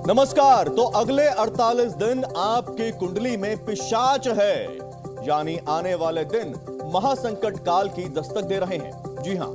नमस्कार। तो अगले 48 दिन आपकी कुंडली में पिशाच है, यानी आने वाले दिन महासंकट काल की दस्तक दे रहे हैं। जी हां,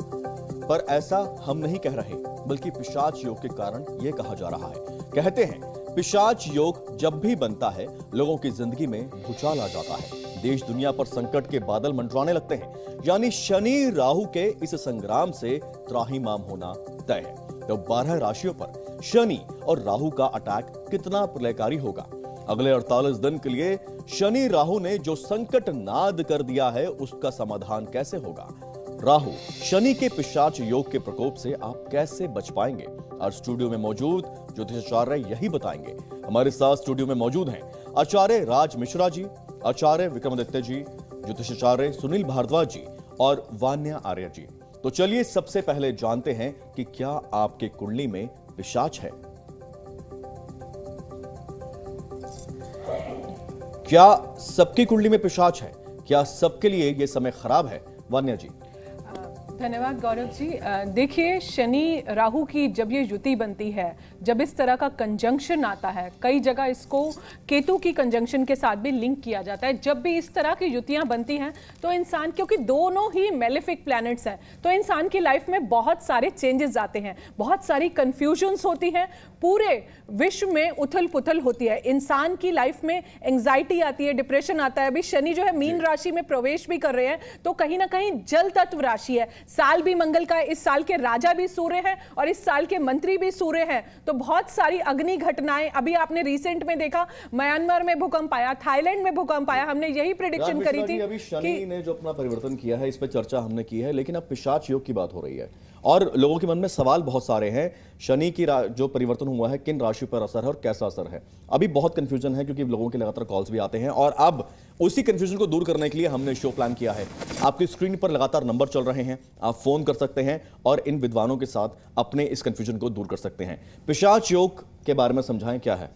पर ऐसा हम नहीं कह रहे, बल्कि पिशाच योग के कारण यह कहा जा रहा है। कहते हैं पिशाच योग जब भी बनता है लोगों की जिंदगी में भूचाल आ जाता है, देश दुनिया पर संकट के बादल मंडराने लगते हैं, यानी शनि राहु के इस संग्राम से त्राहिमाम होना तय है। तो 12 राशियों पर शनि और राहु का अटैक कितना प्रलयकारी होगा? अगले 48 दिन के लिए शनि राहु ने जो संकट नाद कर दिया है, उसका समाधान कैसे होगा? राहु शनि के पिशाच योग के प्रकोप से आप कैसे बच पाएंगे? और स्टूडियो में मौजूद ज्योतिषाचार्य यही बताएंगे। हमारे साथ स्टूडियो में मौजूद हैं आचार्य राज मिश्रा जी, आचार्य विक्रमादित्य जी, ज्योतिषाचार्य सुनील भारद्वाज जी और वान्या आर्य जी। तो चलिए सबसे पहले जानते हैं कि क्या आपके कुंडली में पिशाच है। क्या सबकी कुंडली में पिशाच है? क्या सबके लिए यह समय खराब है? वान्या जी। धन्यवाद गौरव जी। देखिए, शनि राहु की जब ये युति बनती है, जब इस तरह का कंजंक्शन आता है, कई जगह इसको केतु की कंजंक्शन के साथ भी लिंक किया जाता है। जब भी इस तरह की युतियां बनती हैं तो इंसान, क्योंकि दोनों ही मेलेफिक प्लैनेट्स हैं, तो इंसान की लाइफ में बहुत सारे चेंजेस आते हैं, बहुत सारी कंफ्यूजन्स होती हैं, पूरे विश्व में उथल पुथल होती है, इंसान की लाइफ में एंग्जाइटी आती है, डिप्रेशन आता है। अभी शनि जो है मीन राशि में प्रवेश भी कर रहे हैं, तो कहीं ना कहीं जल तत्व राशि है, साल भी मंगल का है, इस साल के राजा भी सूर्य हैं और इस साल के मंत्री भी सूर्य हैं। तो बहुत सारी अग्नि घटनाएं, अभी आपने रिसेंट में देखा म्यांमार में भूकंप आया, थाईलैंड में भूकंप आया, हमने यही प्रेडिक्शन करी थी। अभी शनि ने जो अपना परिवर्तन किया है, इस पर चर्चा हमने की है, लेकिन अब पिशाच योग की बात हो रही है और लोगों के मन में सवाल बहुत सारे हैं। शनि की जो परिवर्तन हुआ है, किन राशियों पर असर है और कैसा असर है, अभी बहुत कंफ्यूजन है, क्योंकि लोगों के लगातार कॉल्स भी आते हैं। और अब उसी कंफ्यूजन को दूर करने के लिए हमने शो प्लान किया है। आपकी स्क्रीन पर लगातार नंबर चल रहे हैं, आप फोन कर सकते हैं और इन विद्वानों के साथ अपने इस कंफ्यूजन को दूर कर सकते हैं। पिशाच योग के बारे में समझाएं क्या है।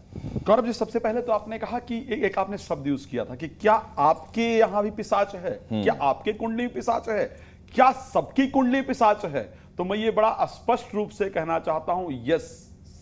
गौरव जी, सबसे पहले तो आपने कहा कि एक आपने शब्द यूज किया था कि क्या आपके यहां भी पिशाच है, क्या आपके कुंडली में पिशाच है, क्या सबकी कुंडली पिशाच है? तो मैं ये बड़ा स्पष्ट रूप से कहना चाहता हूं, यस,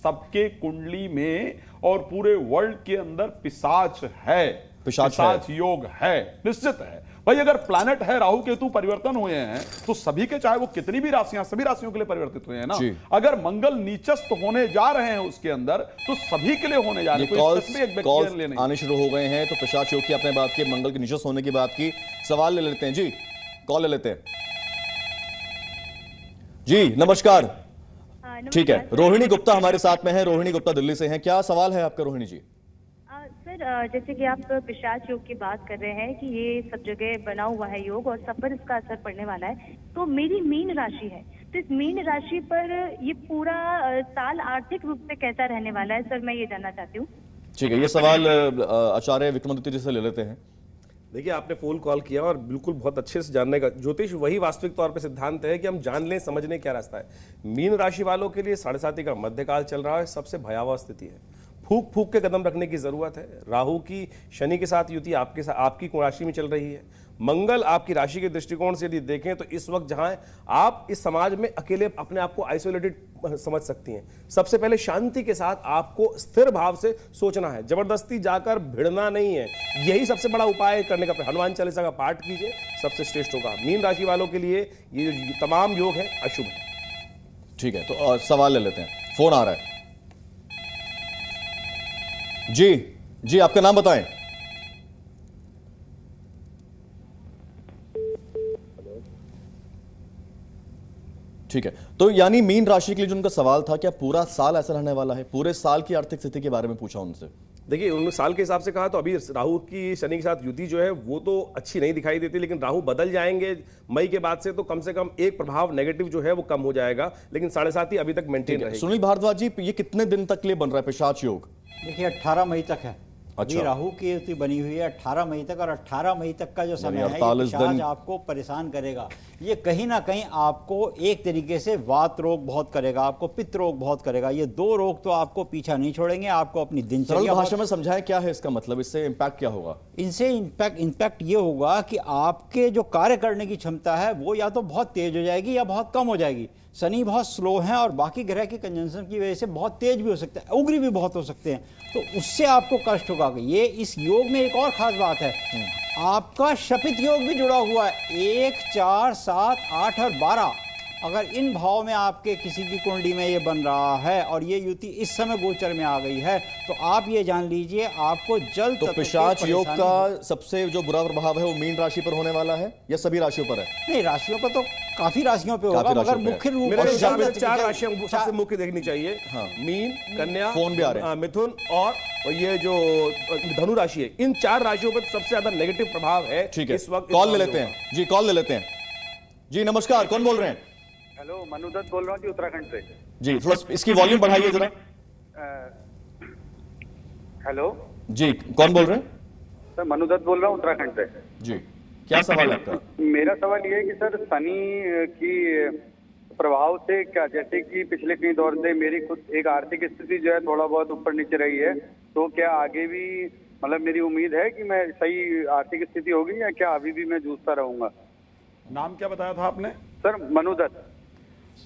सबके कुंडली में और पूरे वर्ल्ड के अंदर पिशाच है, पिशाच योग है, निश्चित है। भाई, अगर प्लैनेट है, राहु केतु परिवर्तन हुए हैं, तो सभी के, चाहे वो कितनी भी राशियां, सभी राशियों के लिए परिवर्तित हुए हैं ना। अगर मंगल नीचस्थ होने जा रहे हैं उसके अंदर, तो सभी के लिए होने जा रहे हैं। कॉल्स आने शुरू हो गए हैं। तो पिशाच योग की आपने बात की, मंगल के नीचस्थ होने की बात की, सवाल ले लेते हैं जी, कॉल ले लेते हैं जी। नमस्कार। ठीक है, रोहिणी गुप्ता हमारे साथ में है। रोहिणी गुप्ता दिल्ली से हैं, क्या सवाल है आपका रोहिणी जी? सर, जैसे कि आप पिशाच योग की बात कर रहे हैं कि ये सब जगह बना हुआ है योग और सब पर इसका असर पड़ने वाला है, तो मेरी मीन राशि है, तो इस मीन राशि पर ये पूरा साल आर्थिक रूप से कैसा रहने वाला है, सर मैं ये जानना चाहती हूँ। ठीक है, ये सवाल आचार्य विक्रमादित्य जी से ले लेते हैं। देखिए, आपने फोन कॉल किया और बिल्कुल बहुत अच्छे से जानने का, ज्योतिष वही वास्तविक तौर पे सिद्धांत है कि हम जान लें, समझने क्या रास्ता है। मीन राशि वालों के लिए 7.5 का मध्यकाल चल रहा है, सबसे भयावह स्थिति है, फूक फूक के कदम रखने की जरूरत है। राहु की शनि के साथ युति आपकी राशि में चल रही है। मंगल आपकी राशि के दृष्टिकोण से यदि देखें तो इस वक्त जहां आप इस समाज में अकेले अपने आप को आइसोलेटेड समझ सकती हैं। सबसे पहले शांति के साथ आपको स्थिर भाव से सोचना है, जबरदस्ती जाकर भिड़ना नहीं है। यही सबसे बड़ा उपाय करने का, हनुमान चालीसा का पाठ कीजिए, सबसे श्रेष्ठ होगा। मीन राशि वालों के लिए ये तमाम योग है अशुभ है। ठीक है, तो सवाल ले लेते हैं, फोन आ रहा है जी। जी, आपका नाम बताएं। ठीक है, तो यानी मीन राशि के लिए जो उनका सवाल था, क्या पूरा साल ऐसा रहने वाला है? पूरे साल की आर्थिक स्थिति के बारे में पूछा उनसे। देखिए, उन्होंने साल के हिसाब से कहा, तो अभी राहु की शनि के साथ युति जो है वो तो अच्छी नहीं दिखाई देती, लेकिन राहु बदल जाएंगे मई के बाद से, तो कम से कम एक प्रभाव नेगेटिव जो है वो कम हो जाएगा, लेकिन 7.5 ही अभी तक मेंटेन रहेगा। सुनील भारद्वाज जी, ये कितने दिन तक लिए बन रहा है पिशाच योग? देखिए, 18 मई तक है। अच्छा। अभी राहु की युति बनी हुई है 18 मई तक, और 18 मई तक का जो समय है ये 48 पिशाच दिन आपको परेशान करेगा। ये कहीं ना कहीं आपको एक तरीके से वात रोग बहुत करेगा, आपको पित्त रोग बहुत करेगा। ये दो रोग तो आपको पीछा नहीं छोड़ेंगे। आपको अपनी सरल दिनचर्या भाषा में समझाएं क्या है इसका मतलब, इससे इम्पैक्ट क्या होगा? इनसे इम्पैक्ट ये होगा कि आपके जो कार्य करने की क्षमता है वो या तो बहुत तेज हो जाएगी या बहुत कम हो जाएगी। शनि बहुत स्लो है और बाकी ग्रह की कंजंक्शन की वजह से बहुत तेज भी हो सकता है, उग्र भी बहुत हो सकते हैं, तो उससे आपको कष्ट होगा। ये इस योग में एक और खास बात है, आपका शपित योग भी जुड़ा हुआ है। 1, 4, 7, 8 और 12 अगर इन भाव में आपके किसी की कुंडली में ये बन रहा है और ये युति इस समय गोचर में आ गई है, तो आप ये जान लीजिए आपको जल्द तो पिशाच योग का सबसे जो बुरा प्रभाव है वो मीन राशि पर होने वाला है या सभी राशियों पर है? नहीं, राशियों पर तो काफी राशियों पे होगा, मगर मुख्य रूप मेरे से हिसाब से 4 राशियां सबसे मुख्य देखनी चाहिए। हाँ। मीन, कन्या, फोन भी आ रहे हैं। मिथुन और ये जो धनु राशि है, इन 4 राशियों पर सबसे ज्यादा नेगेटिव प्रभाव है। ठीक है, इस वक्त कॉल ले लेते हैं जी, कॉल ले लेते हैं जी। नमस्कार, कौन बोल रहे हैं? हेलो, मनुदत्त बोल रहा हूँ जी, उत्तराखंड से। जी, थोड़ा इसकी वॉल्यूम बढ़ाइए जरा। हेलो जी, कौन बोल रहे हैं? सर, मनुदत्त बोल रहा हूँ उत्तराखंड से। जी, क्या सवाल है आपका? मेरा सवाल ये है कि सर, शनि की प्रभाव से क्या, जैसे कि पिछले कई दौर से मेरी खुद एक आर्थिक स्थिति जो है थोड़ा बहुत ऊपर नीचे रही है, तो क्या आगे भी मतलब मेरी उम्मीद है कि मैं सही आर्थिक स्थिति होगी या क्या अभी भी मैं जूझता रहूंगा? नाम क्या बताया था आपने? सर, मनुदत्त।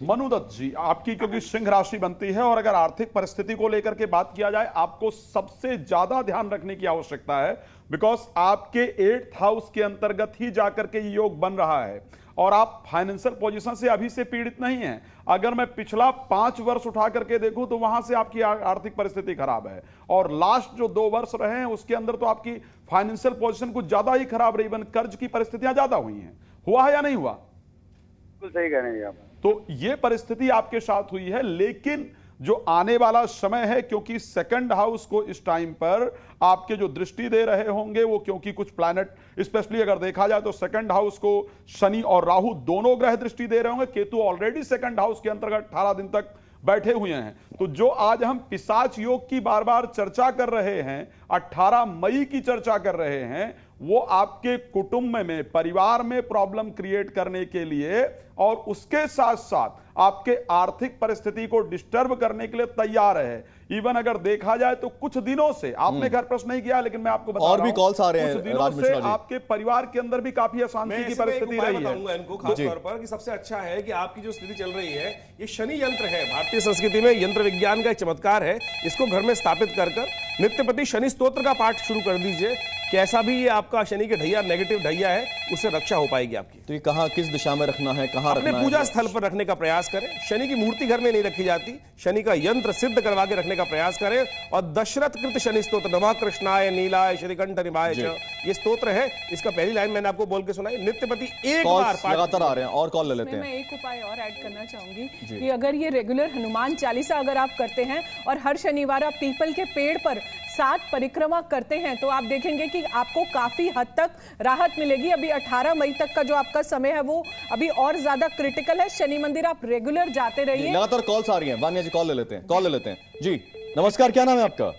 मनुदत्त जी, आपकी क्योंकि सिंह राशि बनती है और अगर आर्थिक परिस्थिति को लेकर के बात किया जाए, आपको सबसे ज्यादा ध्यान रखने की आवश्यकता है, बिकॉज आपके 8th हाउस के अंतर्गत ही जाकर के योग बन रहा है और आप फाइनेंशियल पोजीशन से अभी से पीड़ित नहीं हैं। अगर मैं पिछला 5 वर्ष उठा करके देखूं तो वहां से आपकी आर्थिक परिस्थिति खराब है और लास्ट जो 2 वर्ष रहे हैं उसके अंदर तो आपकी फाइनेंशियल पोजीशन कुछ ज्यादा ही खराब रही, कर्ज की परिस्थितियां ज्यादा हुई हैं। हुआ है या नहीं हुआ? बिल्कुल सही कह रहे हैं आप। तो ये परिस्थिति आपके साथ हुई है, लेकिन जो आने वाला समय है, क्योंकि 2nd हाउस को इस टाइम पर आपके जो दृष्टि दे रहे होंगे वो, क्योंकि कुछ प्लैनेट स्पेशली अगर देखा जाए तो 2nd हाउस को शनि और राहु दोनों ग्रह दृष्टि दे रहे होंगे। केतु ऑलरेडी 2nd हाउस के अंतर्गत 18 दिन तक बैठे हुए हैं। तो जो आज हम पिशाच योग की बार बार चर्चा कर रहे हैं, 18 मई की चर्चा कर रहे हैं, वो आपके कुटुंब में, परिवार में प्रॉब्लम क्रिएट करने के लिए और उसके साथ साथ आपके आर्थिक परिस्थिति को डिस्टर्ब करने के लिए तैयार है। इवन अगर देखा जाए तो कुछ दिनों से आपने घर प्रश्न नहीं किया, लेकिन मैं आपको बता और रहा भी हूं, कॉल्स आ रहे हैं कुछ दिनों राज से मिश्रा जी। आपके परिवार के अंदर भी काफी अशांति की परिस्थिति रही है। बताऊंगा इनको खास तौर पर कि सबसे अच्छा है कि आपकी जो स्थिति चल रही है, ये शनि यंत्र है। भारतीय संस्कृति में यंत्र विज्ञान का एक चमत्कार है, इसको घर में स्थापित कर नित्यपति शनि स्तोत्र का पाठ शुरू कर दीजिए। कैसा भी ये आपका शनि के ढैया, नेगेटिव ढैया है, उससे रक्षा हो पाएगी आपकी। तो ये कहाँ, किस दिशा में रखना है, कहाँ अपने रखना है? पूजा स्थल पर रखने का प्रयास करें। शनि की मूर्ति घर में नहीं रखी जाती, शनि का यंत्र सिद्ध करवा के रखने का प्रयास करें। और दशरथ कृत शनि स्तोत्र, नमः कृष्णाय नीलाय श्रीकंठ निभाय च, ये स्तोत्र है। इसका पहली लाइन मैंने आपको बोल के सुनाई। नित्यपति एक बार कॉल्स लगातार आ रहे हैं और कॉल ले लेते मैं हैं। एक उपाय और ऐड करना चाहूंगी कि अगर ये रेगुलर हनुमान चालीसा अगर आप करते हैं और हर शनिवार आप पीपल के पेड़ पर 7 परिक्रमा करते हैं, तो आप देखेंगे कि आपको काफी हद तक राहत मिलेगी। अभी 18 मई तक का जो आपका समय है वो अभी और ज्यादा क्रिटिकल है। शनि मंदिर आप रेगुलर जाते रहिए। लगातार कॉल्स आ रही हैं। वान्या जी, कॉल ले लेते हैं, कॉल ले लेते हैं जी। नमस्कार, क्या नाम है आपका?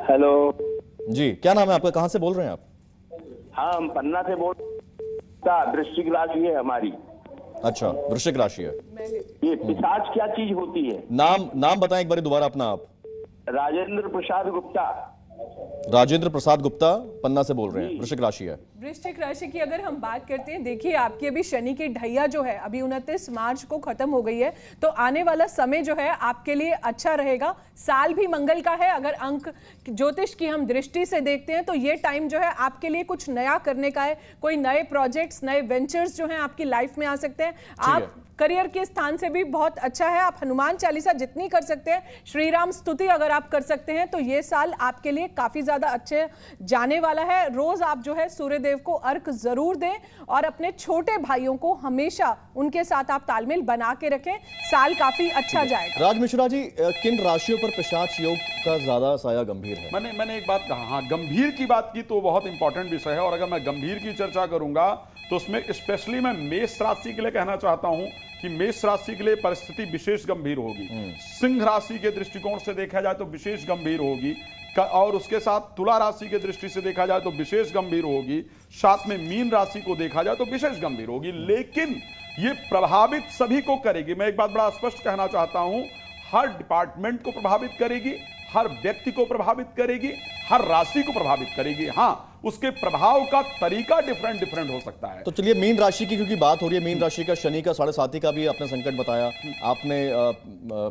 हेलो जी, क्या नाम है आपका, कहां से बोल रहे हैं आप? हाँ, हम पन्ना से बोल रहे हैं। वृश्चिक राशि है हमारी। अच्छा, वृश्चिक राशि है। ये पिशाच क्या चीज होती है? नाम बताएं एक बार दोबारा अपना आप। राजेंद्र प्रसाद गुप्ता। राजेंद्र प्रसाद गुप्ता, पन्ना से बोल रहे हैं, वृश्चिक राशि है। वृश्चिक राशि की अगर हम बात करते हैं, देखिए आपकी अभी शनि की ढैया जो है अभी 29 मार्च को खत्म हो गई है, तो आने वाला समय जो है आपके लिए अच्छा रहेगा। साल भी मंगल का है। अगर अंक ज्योतिष की हम दृष्टि से देखते हैं तो ये टाइम जो है आपके लिए कुछ नया करने का है। कोई नए प्रोजेक्ट्स, नए वेंचर्स जो हैं आपकी लाइफ में आ सकते हैं। आप करियर के स्थान से भी बहुत अच्छा है। आप हनुमान चालीसा जितनी कर सकते हैं, श्री राम स्तुति अगर आप कर सकते हैं, तो ये साल आपके लिए काफी ज्यादा अच्छे जाने वाला है। रोज आप जो है सूर्यदेव को अर्घ जरूर दें और अपने छोटे भाइयों को हमेशा उनके साथ आप तालमेल बना के रखें। साल काफी अच्छा जाएगा। राज मिश्रा जी, किन राशियों पर पिशाच योग का ज्यादा साया गंभीर है? मैंने एक बात कहा, हाँ, गंभीर की बात की तो बहुत इंपॉर्टेंट विषय है, और अगर मैं गंभीर की चर्चा करूंगा तो उसमें स्पेशली मैं मेष राशि के लिए कहना चाहता हूं कि मेष राशि के लिए परिस्थिति विशेष गंभीर होगी, सिंह राशि के दृष्टिकोण से देखा जाए तो विशेष गंभीर होगी, और उसके साथ तुला राशि के दृष्टि से देखा जाए तो विशेष गंभीर होगी, साथ में मीन राशि को देखा जाए तो विशेष गंभीर होगी। लेकिन ये प्रभावित सभी को करेगी। मैं एक बात बड़ा स्पष्ट कहना चाहता हूं, हर डिपार्टमेंट को प्रभावित करेगी, हर व्यक्ति को प्रभावित करेगी, हर राशि को प्रभावित करेगी। हाँ, उसके प्रभाव का तरीका डिफरेंट हो सकता है। तो चलिए मीन राशि की क्योंकि बात हो रही है, मीन राशि का शनि का 7.5 का भी आपने संकट बताया, आपने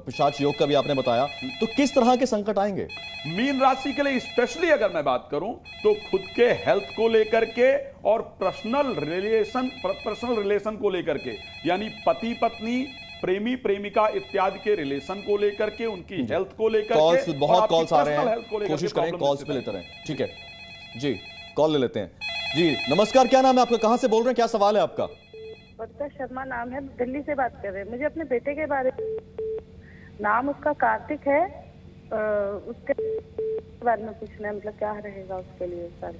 पिशाच योग का भी आपने बताया, तो किस तरह के संकट आएंगे मीन राशि के लिए? स्पेशली अगर मैं बात करूं तो खुद के हेल्थ को लेकर के और पर्सनल रिलेशन को लेकर के, यानी पति पत्नी, प्रेमी प्रेमिका इत्यादि के रिलेशन को लेकर के, उनकी हेल्थ को लेकर कॉल्स, के, बहुत कॉल्स आ रहे हैं, कोशिश करें कॉल्स पे लेते रहें। ठीक है जी, कॉल ले लेते हैं जी। नमस्कार, क्या नाम है आपका, कहां से बोल रहे हैं, क्या सवाल है आपका? बच्चा शर्मा नाम है, दिल्ली से बात कर रहे हैं। मुझे अपने बेटे के बारे में, नाम उसका कार्तिक है, उसके बारे में पूछना है, मतलब क्या रहेगा उसके लिए सर?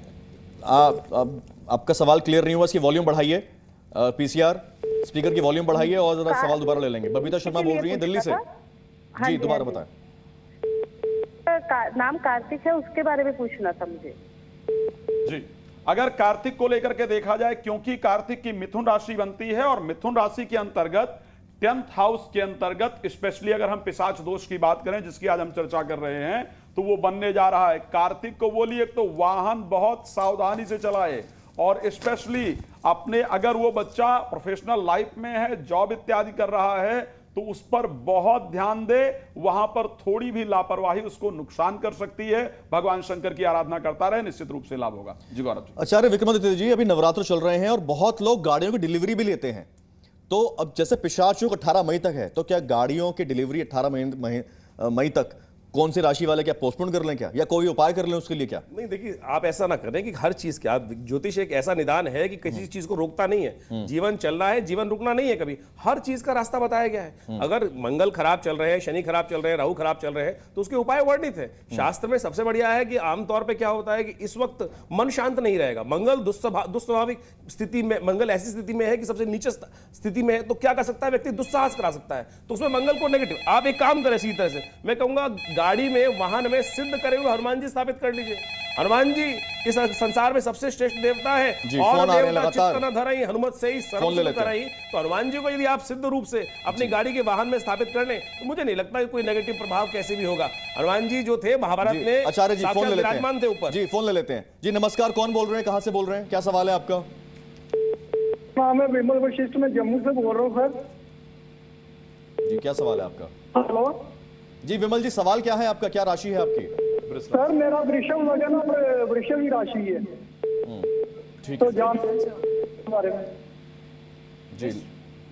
आपका सवाल क्लियर नहीं हुआ, इसकी वॉल्यूम बढ़ाइए, पीसीआर स्पीकर की वॉल्यूम बढ़ाइए और जरा सवाल दोबारा ले लेंगे। बबीता शर्मा बोल रही हैं दिल्ली से जी, दोबारा बताएं। नाम कार्तिक है, उसके बारे में पूछना था मुझे जी। अगर कार्तिक को लेकर के देखा जाए, क्योंकि कार्तिक की मिथुन राशि बनती है और मिथुन राशि के अंतर्गत 10th हाउस के अंतर्गत, स्पेशली अगर हम पिशाच दोष की बात करें जिसकी आज हम चर्चा कर रहे हैं, तो वो बनने जा रहा है। कार्तिक को बोलिए तो वाहन बहुत सावधानी से चलाए, और स्पेशली अपने, अगर वो बच्चा प्रोफेशनल लाइफ में है, जॉब इत्यादि कर रहा है, तो उस पर बहुत ध्यान दे। वहां पर थोड़ी भी लापरवाही उसको नुकसान कर सकती है। भगवान शंकर की आराधना करता रहे, निश्चित रूप से लाभ होगा जी। गौरव जी। आचार्य विक्रमादित्य जी, अभी नवरात्र चल रहे हैं और बहुत लोग गाड़ियों की डिलीवरी भी लेते हैं, तो अब जैसे पिशाच योग 18 मई तक है, तो क्या गाड़ियों की डिलीवरी 18 मई तक कौन सी राशि वाले क्या पोस्टपोन कर लें क्या, या कोई उपाय कर लें उसके लिए क्या? नहीं, देखिए आप ऐसा ना करें कि हर चीज क्या, ज्योतिष एक ऐसा निदान है कि किसी चीज को रोकता नहीं है। जीवन चलना है, जीवन रुकना नहीं है कभी, हर चीज का रास्ता बताया गया है। अगर मंगल खराब चल रहे हैं, शनि खराब चल रहे हैं, राहु खराब चल रहे हैं, तो उसके उपाय वर्णित है शास्त्र में। सबसे बढ़िया है कि आमतौर पर क्या होता है कि इस वक्त मन शांत नहीं रहेगा, मंगल दुस्वाभाविक स्थिति में, मंगल ऐसी स्थिति में है कि सबसे नीचे स्थिति में है, तो क्या कर सकता है व्यक्ति? दुस्साहस करा सकता है, तो उसमें मंगल को नेगेटिव। आप एक काम करें, सीधी तरह से मैं कहूंगा, गाड़ी में, वाहन में सिद्ध करे हुए हनुमान जी स्थापित कर लीजिए। हनुमान जी इस संसार में सबसे श्रेष्ठ देवता है, और देवता चित्त न धरई हनुमत से ही सर्व कराई। तो हनुमान जी को यदि आप सिद्ध रूप से अपनी गाड़ी के वाहन में स्थापित कर लें, तो मुझे नहीं लगता कि कोई नेगेटिव प्रभाव कैसे भी होगा। हनुमान जी जो थे महाभारत में आचार्य जी, फोन ले लेते विराजमान थे ऊपर जी, फोन ले लेते हैं जी। नमस्कार, कौन बोल रहे हैं, कहां से बोल रहे हैं, क्या सवाल है आपका? मैं विमल वशिष्ठ, मैं जम्मू से बोल रहा हूँ सर जी। क्या सवाल है आपका? हेलो जी विमल जी, सवाल क्या है आपका, क्या राशि है आपकी? सर मेरा वृषभ लगन और वृषभ की राशि है, ठीक तो है जान बारे में जी।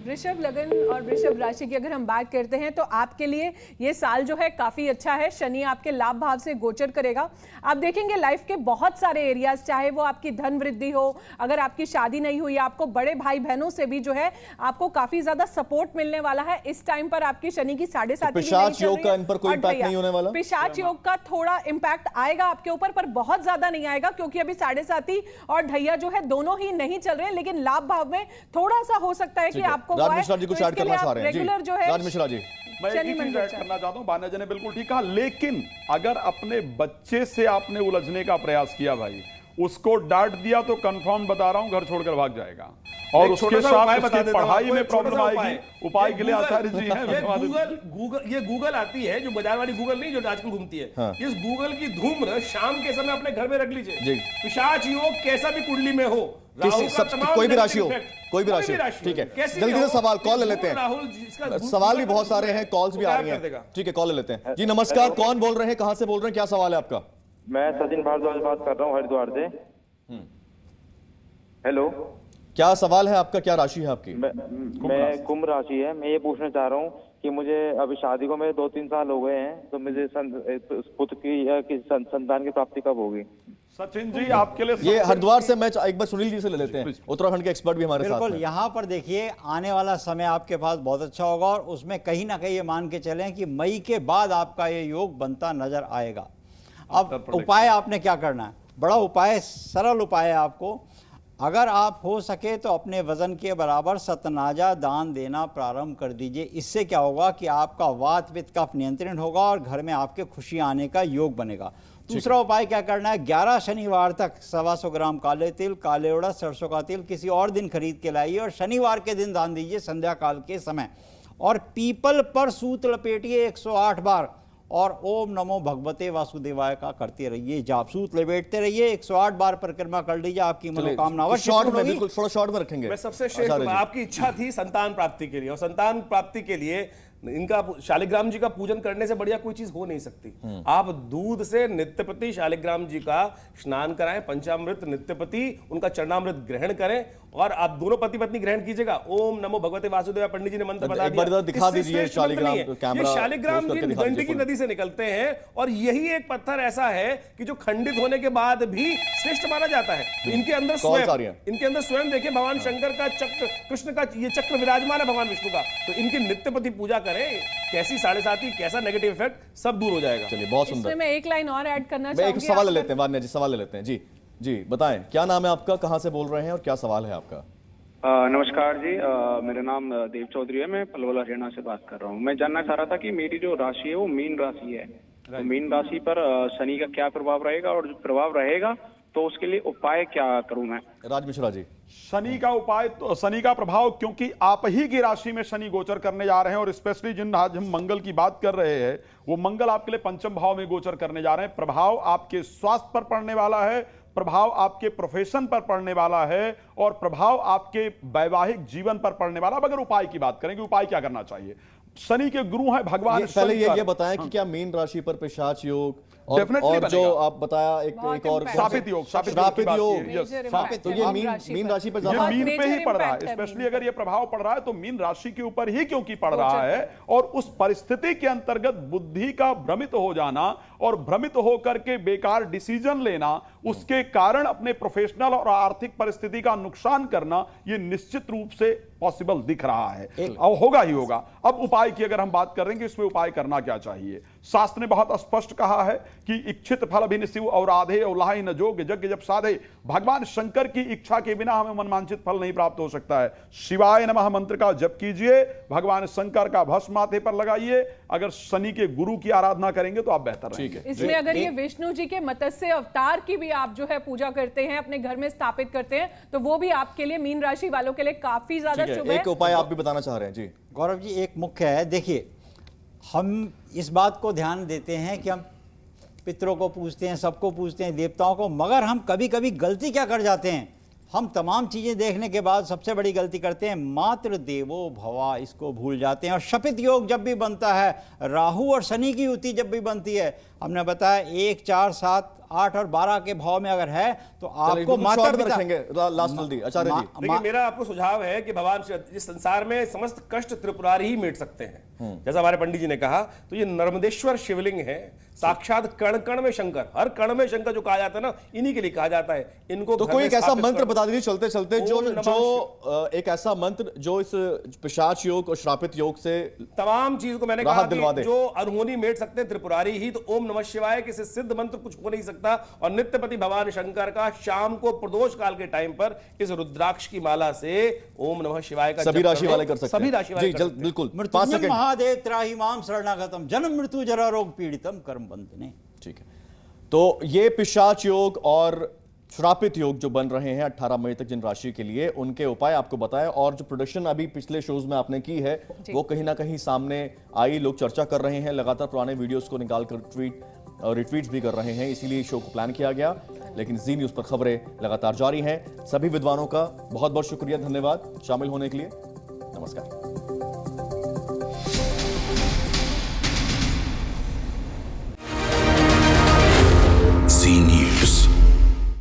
वृषभ लगन और वृषभ राशि की अगर हम बात करते हैं तो आपके लिए ये साल जो है काफी अच्छा है। शनि आपके लाभ भाव से गोचर करेगा। आप देखेंगे लाइफ के बहुत सारे एरियाज, चाहे वो आपकी धन वृद्धि हो, अगर आपकी शादी नहीं हुई, आपको बड़े भाई बहनों से भी जो है आपको काफी ज्यादा सपोर्ट मिलने वाला है। इस टाइम पर आपकी शनि की 7.5 पिशाच योग का इन पर कोई इम्पैक्ट नहीं होने वाला? पिशाच योग का थोड़ा इम्पैक्ट आएगा आपके ऊपर, पर बहुत ज्यादा नहीं आएगा, क्योंकि अभी 7.5 और ढैया जो है दोनों ही नहीं चल रहे, लेकिन लाभ भाव में थोड़ा सा हो सकता है कि आपको राज मिश्रा जी कुछ ऐड करना चाह रहे हैं रेगुलर जो है। राज मिश्रा जी, मैं एक ही चीज ऐड करना चाहता हूं, बान्या जी ने बिल्कुल ठीक कहा, लेकिन अगर अपने बच्चे से आपने उलझने का प्रयास किया भाई, उसको डांट दिया तो कंफर्म बता रहा हूं घर छोड़कर भाग जाएगा, और उसके साथ उसकी पढ़ाई में प्रॉब्लम आएगी। उपाय के लिए आचार्य जी हैं। ये गूगल आती है, जो बाजार वाली गूगल नहीं जो आजकल घूमती है, इस गूगल की धूम शाम के समय अपने घर में रख लीजिए। पिशाच योग कैसा भी कुंडली में हो, कोई भी राशि हो, कोई भी राशि हो, ठीक है। जल्दी से सवाल कॉल ले लेते हैं, सवाल भी बहुत सारे हैं, कॉल्स भी आ रही हैं, ठीक है कॉल ले लेते हैं जी। नमस्कार, कौन बोल रहे हैं, कहां से बोल रहे हैं, क्या सवाल है आपका? मैं सचिन भारद्वाज बात कर रहा हूँ हरिद्वार से। हेलो, क्या सवाल है आपका, क्या राशि है आपकी? मैं कुंभ राशि है। मैं ये पूछना चाह रहा हूँ कि मुझे अभी शादी को मेरे 2-3 साल हो गए हैं, तो मुझे पुत्र की संतान की प्राप्ति कब होगी? सचिन जी आपके लिए ये हरिद्वार से, मैं एक बार सुनील जी से ले लेते हैं, उत्तराखंड के एक्सपर्ट भी हमारे साथ हैं। बिल्कुल, यहाँ पर देखिए आने वाला समय आपके पास बहुत अच्छा होगा, और उसमें कहीं ना कहीं ये मान के चलें कि मई के बाद आपका ये योग बनता नजर आएगा। अब उपाय आपने क्या करना है, बड़ा उपाय, सरल उपाय है आपको। अगर आप हो सके तो अपने वजन के बराबर सतनाजा दान देना प्रारंभ कर दीजिए। इससे क्या होगा कि आपका वात पित्त कफ नियंत्रण होगा और घर में आपके खुशी आने का योग बनेगा। दूसरा उपाय क्या करना है, 11 शनिवार तक 125 ग्राम काले तिल, काले उड़द, सरसों का तिल किसी और दिन खरीद के लाइए और शनिवार के दिन दान दीजिए संध्या काल के समय। और पीपल पर सूत लपेटिए 108 बार और ओम नमो भगवते वासुदेवाय का करते रहिए जाप। सूत लपेटते रहिए, 108 बार परिक्रमा कर लीजिए, आपकी मनोकामना अवश्य शॉर्ट पूर्ण में, होगी। बिल्कुल थोड़ा शॉर्ट में रखेंगे। मैं सबसे श्रेष्ठ, आपकी इच्छा थी संतान प्राप्ति के लिए, और संतान प्राप्ति के लिए इनका शालिग्राम जी का पूजन करने से बढ़िया कोई चीज हो नहीं सकती। आप दूध से नित्यपति शालिग्राम जी का स्नान कराएं, पंचामृत नित्यपति उनका चरणामृत ग्रहण करें और आप दोनों पति पत्नी ग्रहण कीजिएगा। ओम नमो भगवते वासुदेव, पंडित जी ने मंत्र बता दिया, दिखा दीजिए शालिग्राम कैमरा। ये शालिग्राम जी गंडकी नदी से निकलते हैं और यही एक पत्थर ऐसा है कि जो खंडित होने के बाद भी श्रेष्ठ माना जाता है। तो इनके अंदर स्वयं देखिए भगवान शंकर का चक्र, कृष्ण का ये चक्र विराजमान है भगवान विष्णु का। तो इनके नित्यपति पूजा करें, कैसी 7.5 कैसा नेगेटिव इफेक्ट सब दूर हो जाएगा। चलिए, बहुत सुंदर। इसमें मैं एक लाइन और ऐड करना चाहूंगी। एक सवाल ले लेते हैं, वान्या जी सवाल ले लेते हैं। जी जी बताएं, क्या नाम है आपका, कहां से बोल रहे हैं और क्या सवाल है आपका? नमस्कार जी, मेरा नाम देव चौधरी है, मैं पलवल हरियाणा से बात कर रहा हूँ। मैं जानना चाह रहा था कि मेरी जो राशि है वो मीन राशि है, तो मीन राशि पर शनि का क्या प्रभाव रहेगा, और जो प्रभाव रहेगा तो उसके लिए उपाय क्या करूं मैं? राज मिश्रा जी। शनि का उपाय, तो शनि का प्रभाव, क्योंकि आप ही की राशि में शनि गोचर करने जा रहे हैं, और स्पेशली जिन आज हम मंगल की बात कर रहे हैं वो मंगल आपके लिए पंचम भाव में गोचर करने जा रहे हैं। प्रभाव आपके स्वास्थ्य पर पड़ने वाला है, प्रभाव आपके प्रोफेशन पर पड़ने वाला है, और प्रभाव आपके वैवाहिक जीवन पर पड़ने वाला। अब अगर उपाय की बात करेंगे, उपाय क्या करना चाहिए? शनि के गुरु हैं भगवान। पहले ये बताएं कि क्या मीन राशि पर पिशाच योग और जो आप बताया एक और श्रापित योग, तो ये मीन राशि पर ये मीन पे ही पड़ रहा है। स्पेशली अगर ये प्रभाव पड़ रहा है तो मीन राशि के ऊपर ही क्योंकि पड़ रहा है, और उस परिस्थिति के अंतर्गत बुद्धि का भ्रमित हो जाना और भ्रमित होकर के बेकार डिसीजन लेना, उसके कारण अपने प्रोफेशनल और आर्थिक परिस्थिति का नुकसान करना, ये निश्चित रूप से पॉसिबल दिख रहा है और होगा ही होगा। अब उपाय की अगर हम बात करें कि इसमें उपाय करना क्या चाहिए, शास्त्र ने बहुत स्पष्ट कहा है कि इच्छित फल भी शिव और आधे और लाही न जोग, यज्ञ जब साधे। भगवान शंकर की इच्छा के बिना हमें मनमांचित फल नहीं प्राप्त हो सकता है। शिवाय नमः मंत्र का जप कीजिए, भगवान शंकर का भस्म माथे पर लगाइए। अगर शनि के गुरु की आराधना करेंगे तो आप बेहतर रहेंगे। इसमें अगर ये विष्णु जी के मत्स्य अवतार की भी आप जो है पूजा करते हैं, अपने घर में स्थापित करते हैं, तो वो भी आपके लिए, मीन राशि वालों के लिए काफी ज्यादा शुभ है। एक उपाय आप भी बताना चाह रहे हैं जी गौरव जी? एक मुख्य है, देखिए हम इस बात को ध्यान देते हैं कि हम पितरों को पूजते हैं, सबको पूजते हैं, देवताओं को, मगर हम कभी कभी गलती क्या कर जाते हैं, हम तमाम चीज़ें देखने के बाद सबसे बड़ी गलती करते हैं, मात्र देवो भवा, इसको भूल जाते हैं। और शपित योग जब भी बनता है, राहु और शनि की युति जब भी बनती है, हमने बताया 1, 4, 7, 8 और 12 के भाव में अगर है तो आपको माता पिता रखेंगे। लास्ट जल्दी आचार्य जी। देखिए, मेरा आपको सुझाव है कि भगवान इस संसार में समस्त कष्ट त्रिपुरारी ही मिट सकते हैं। जैसा हमारे पंडित जी ने कहा, तो ये नर्मदेश्वर शिवलिंग है, साक्षात कण कण में शंकर, हर कण में शंकर जो कहा जाता है ना, इन्हीं के लिए कहा जाता है। इनको तो कोई एक ऐसा मंत्र बता दीजिए चलते चलते जो एक ऐसा मंत्र जो इस पिशाच योग और श्रापित योग से तमाम चीज को, मैंने कहा कि जो अनहोनी मेट सकते हैं त्रिपुरारी ही, तो ओम नमः शिवाय के सिद्ध मंत्र कुछ हो नहीं सकता। और नित्यपति भगवान शंकर का शाम को प्रदोष काल के टाइम पर इस रुद्राक्ष की माला से ओम नमः शिवाय का सभी राशि वाले कर सकते हैं। सभी राशि वाले बिल्कुल। मृत्युंजय महादेव त्राहि माम शरणागतम जन्म मृत्यु जरा रोग पीड़ितम कर्म बंधने। ठीक है, तो ये पिशाच योग और श्रापित योग जो बन रहे हैं 18 मई तक जिन राशि के लिए, उनके उपाय आपको बताएं, और जो प्रोडक्शन अभी पिछले शोज में आपने की है वो कहीं ना कहीं सामने आई, लोग चर्चा कर रहे हैं, लगातार पुराने वीडियोस को निकालकर ट्वीट और रिट्वीट्स भी कर रहे हैं, इसीलिए शो को प्लान किया गया। लेकिन जी न्यूज पर खबरें लगातार जारी हैं। सभी विद्वानों का बहुत बहुत शुक्रिया, धन्यवाद शामिल होने के लिए। नमस्कार।